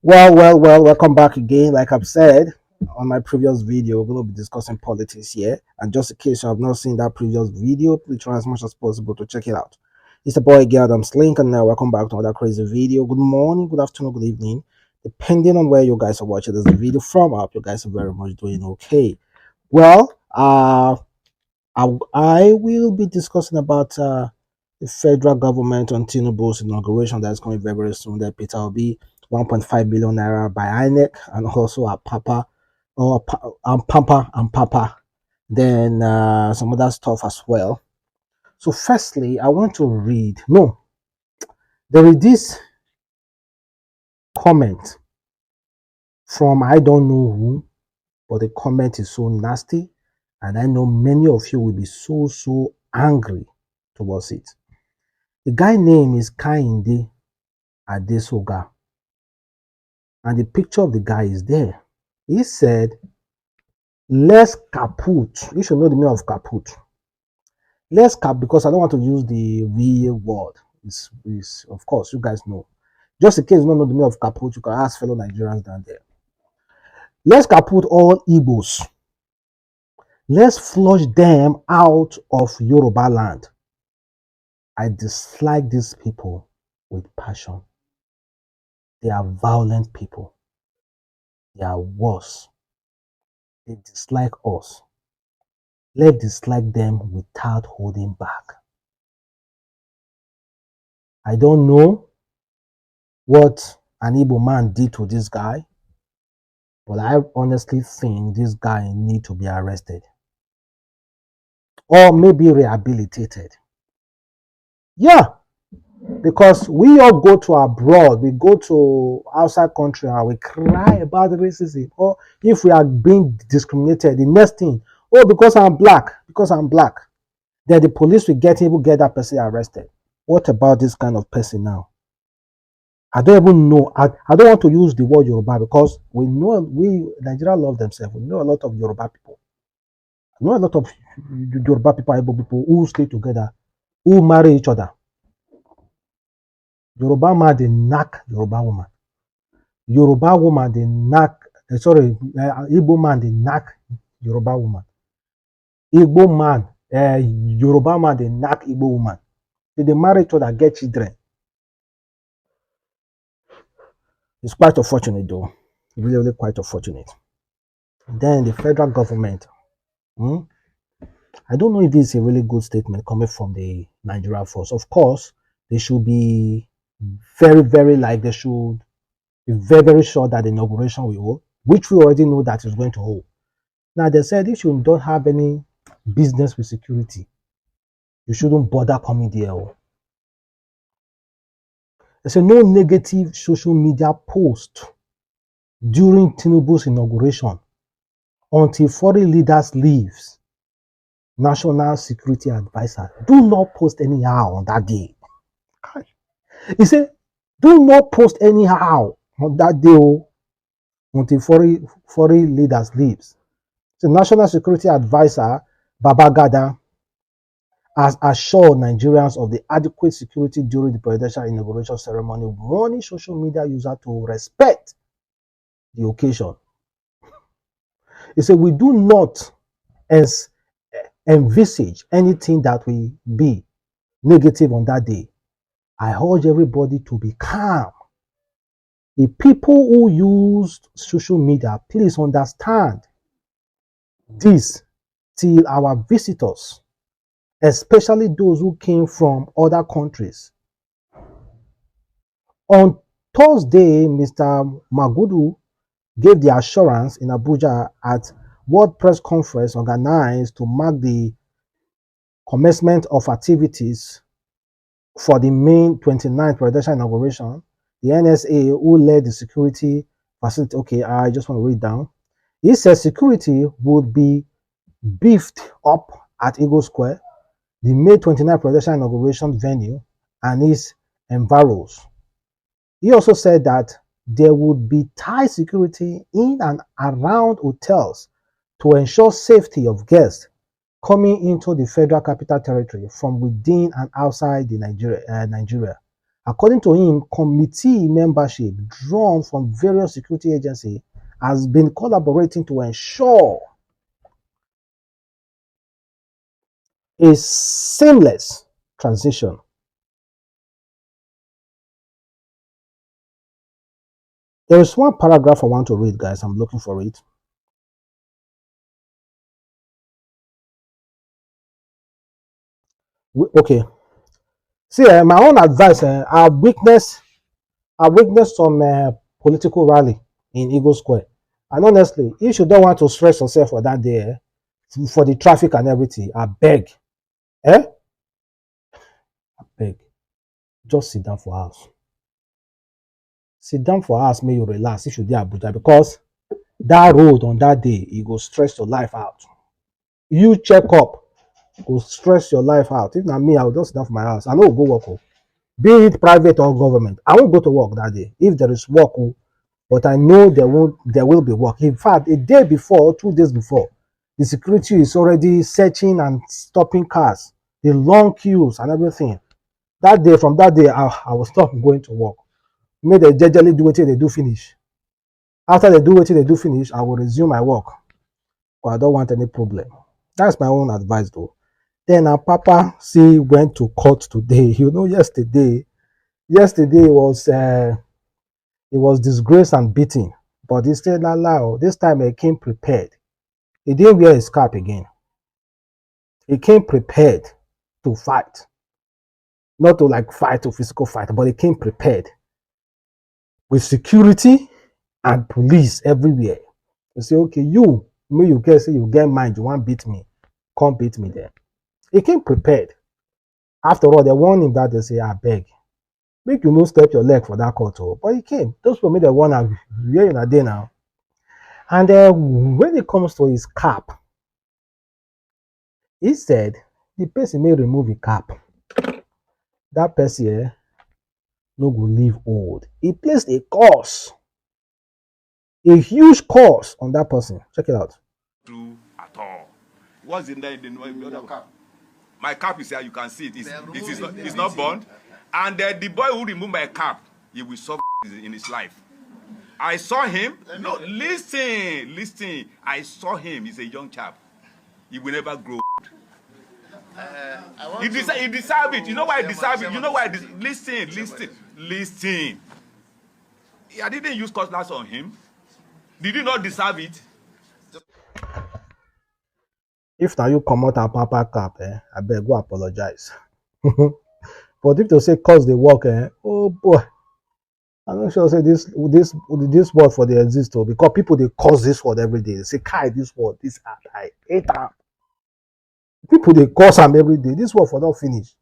Well, welcome back again. Like I've said on my previous video, we're going to be discussing politics here. And just in case you have not seen that previous video, please try as much as possible to check it out. It's the boy Adamslink, and now welcome back to another crazy video. Good morning, good afternoon, good evening, depending on where you guys are watching this video from. I hope you guys are very much doing okay. Well, I will be discussing about the federal government on Tinubu's inauguration that's coming very, very soon. That Peter will be 1.5 billion naira by INEC, and also a Papa or Pampa and Papa. Then some other stuff as well. So firstly, I want to read. No, there is this comment from I don't know who, but the comment is so nasty, and I know many of you will be so angry towards it. The guy name is Kainde Adesoga, and the picture of the guy is there. He said, "Let's kaput." You should know the meaning of kaput. Let's cap, because I don't want to use the real word. It's of course, you guys know. Just in case you don't know the meaning of kaput, you can ask fellow Nigerians down there. Let's kaput all Igbos. Let's flush them out of Yoruba land. I dislike these people with passion. They are violent people. They are worse. They dislike us. Let's dislike them without holding back. I don't know what an Igbo man did to this guy, but I honestly think this guy needs to be arrested or maybe rehabilitated. Yeah, because we all go to abroad, we go to outside country and we cry about racism, or if we are being discriminated, the next thing, oh, because I'm black, then the police will get that person arrested. What about this kind of person now? I don't even know. I don't want to use the word Yoruba, because we Nigeria love themselves. We know a lot of Yoruba people. We know a lot of Yoruba people, Igbo people who stay together, who marry each other. Yoruba man, they knack Yoruba woman. Yoruba woman, they knack, Igbo man, they knack Yoruba woman. Igbo man, Yoruba man, they knack Igbo woman. They marry each other, get children. It's quite unfortunate though. Really quite unfortunate. Then the federal government. I don't know if this is a really good statement coming from the Nigeria force. Of course, they should be they should be very sure that the inauguration will hold, which we already know that is going to hold. Now, they said if you don't have any business with security, you shouldn't bother coming there. They say no negative social media post during Tinubu's inauguration until foreign leaders leaves. National Security Advisor, do not post anyhow on that day. He said, do not post anyhow on that day until foreign leaders leaves. The National Security Advisor, Babagada, has assured Nigerians of the adequate security during the presidential inauguration ceremony, warning social media users to respect the occasion. He said, we do not envisage anything that will be negative on that day. I urge everybody to be calm. The people who use social media, please understand this till our visitors, especially those who came from other countries. On Thursday, Mr. Magudu gave the assurance in Abuja at World Press Conference organized to mark the commencement of activities for the May 29th presidential inauguration. The NSA, who led the security facility, okay, I just want to read down. He said security would be beefed up at Eagle Square, the May 29th presidential inauguration venue, and its environs. He also said that there would be tight security in and around hotels to ensure safety of guests coming into the Federal Capital Territory from within and outside the Nigeria. According to him, committee membership drawn from various security agencies has been collaborating to ensure a seamless transition. There is one paragraph I want to read, guys. I'm looking for it. Okay. See, my own advice, I witnessed some political rally in Eagle Square. And honestly, if you don't want to stress yourself for that day, for the traffic and everything, I beg. I beg. Just sit down for house. Sit down for house, may you relax if you dey Abuja, because that road on that day, it go stress your life out. You check up, go stress your life out. If not me, I will just sit down for my house. I no go work. Be it private or government, I won't go to work that day. If there is work, but I know there will be work. In fact, a day before, 2 days before, the security is already searching and stopping cars, the long queues and everything. That day, from that day, I will stop going to work. May they jejely do what they do finish. After they do what they do finish, I will resume my work. But I don't want any problem. That's my own advice though. Then our Papa went to court today. Yesterday it was disgrace and beating. But he said, "Allow." This time he came prepared. He didn't wear his cap again. He came prepared to fight. Not to like fight or physical fight, but he came prepared with security and police everywhere. You say, okay, you get mind, you want beat me. Come beat me there. He came prepared. After all, they warned him that they say, I beg. Make you no step your leg for that court. But he came. Those people made the one where in a day now. And when it comes to his cap, he said the person may remove a cap. That person no go leave old. He placed a curse, a huge curse on that person. Check it out. True at all. What's in there? The cap. My cap is here. You can see it. It's not burned. And the boy who removed my cap, he will suffer in his life. I saw him. No, listen. I saw him. He's a young chap. He will never grow. He deserves it. You know why I deserve it? You know why? Listen. I didn't use cutlass on him. Did you not deserve it? If now you come out and Papa cap, I beg go apologize. But if they say cause they work, oh boy, I'm not sure say this word for the exist because people they cause this word every day. They say Kai this word, this I hate them. People they cause them every day. This word for not finish.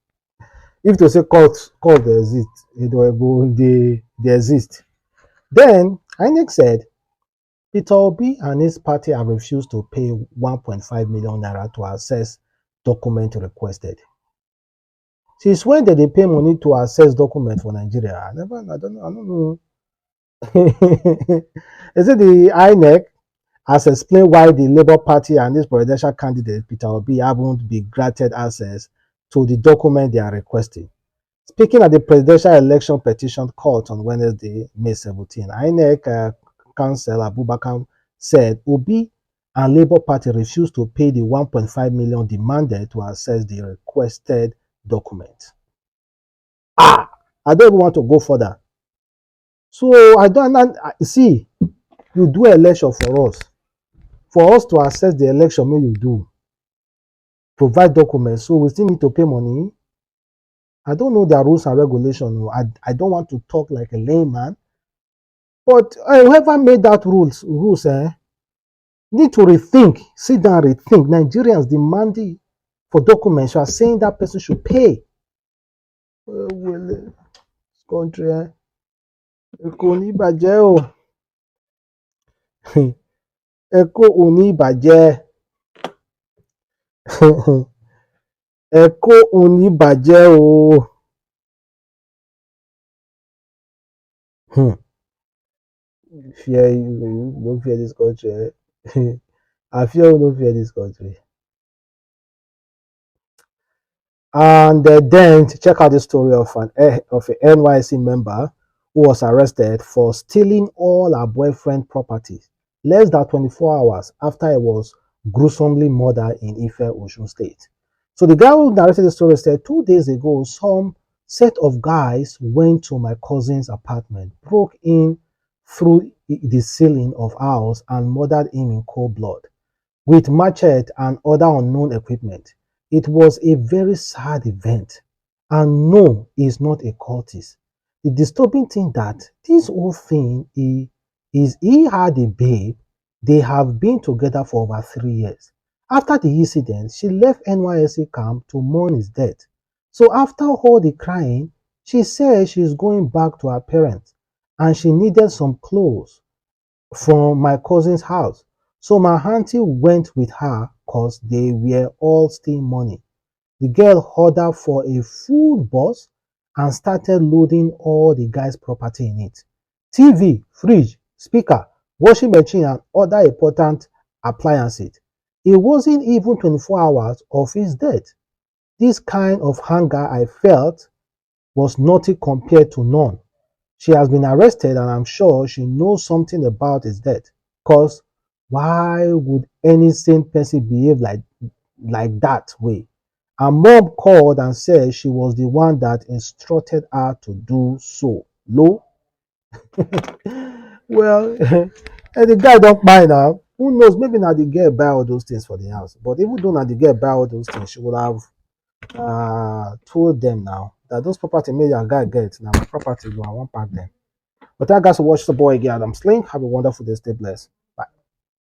If they say cause they exist, they exist. Then INEC said Peter Obi and his party have refused to pay 1.5 million naira to access document requested. Since when did they pay money to access document for Nigeria? I don't know. Is it the INEC has explained why the Labour Party and this presidential candidate Peter Obi haven't been granted access to the document they are requesting? Speaking at the presidential election petition court on Wednesday, May 17, INEC Counsel Abubakar said Obi and Labour Party refused to pay the 1.5 million demanded to access the requested document. I don't even want to go further. So I don't see you do election for us. For us to access the election, may you do provide documents. So we still need to pay money. I don't know their rules and regulations. I don't want to talk like a layman. But whoever made that rules need to rethink, sit down, rethink. Nigerians demanding for documents. You are saying that person should pay. Well, country, Èkó ní bàjẹ́ o. Èkó ò ní bàjẹ́. Èkó ò ní bàjẹ́ o. Fear you don't fear this country. I fear you don't fear this country. And then check out the story of an NYC member who was arrested for stealing all her boyfriend property less than 24 hours after he was gruesomely murdered in Ife, Osun State. So the guy who narrated the story said 2 days ago, some set of guys went to my cousin's apartment, broke in through the ceiling of house and murdered him in cold blood with machete and other unknown equipment. It was a very sad event. And no, he's not a cultist. The disturbing thing that this whole thing is he had a babe. They have been together for over 3 years. After the incident, she left NYSC camp to mourn his death. So after all the crying, she said she's going back to her parents and she needed some clothes from my cousin's house. So my auntie went with her because they were all still money. The girl ordered for a full bus and started loading all the guy's property in it. TV, fridge, speaker, washing machine and other important appliances. It wasn't even 24 hours of his death. This kind of hunger I felt was nothing compared to none. She has been arrested and I'm sure she knows something about his death. Because why would any sane person behave like that way? Her mom called and said she was the one that instructed her to do so. Low? Well, and the guy don't mind now. Who knows? Maybe now the girl buy all those things for the house. But even though now the girl buy all those things, she would have told them now that those property maybe a guy gets now my property, I won't pack them. But I guys watch the boy again, Adamslink. Have a wonderful day. Stay blessed.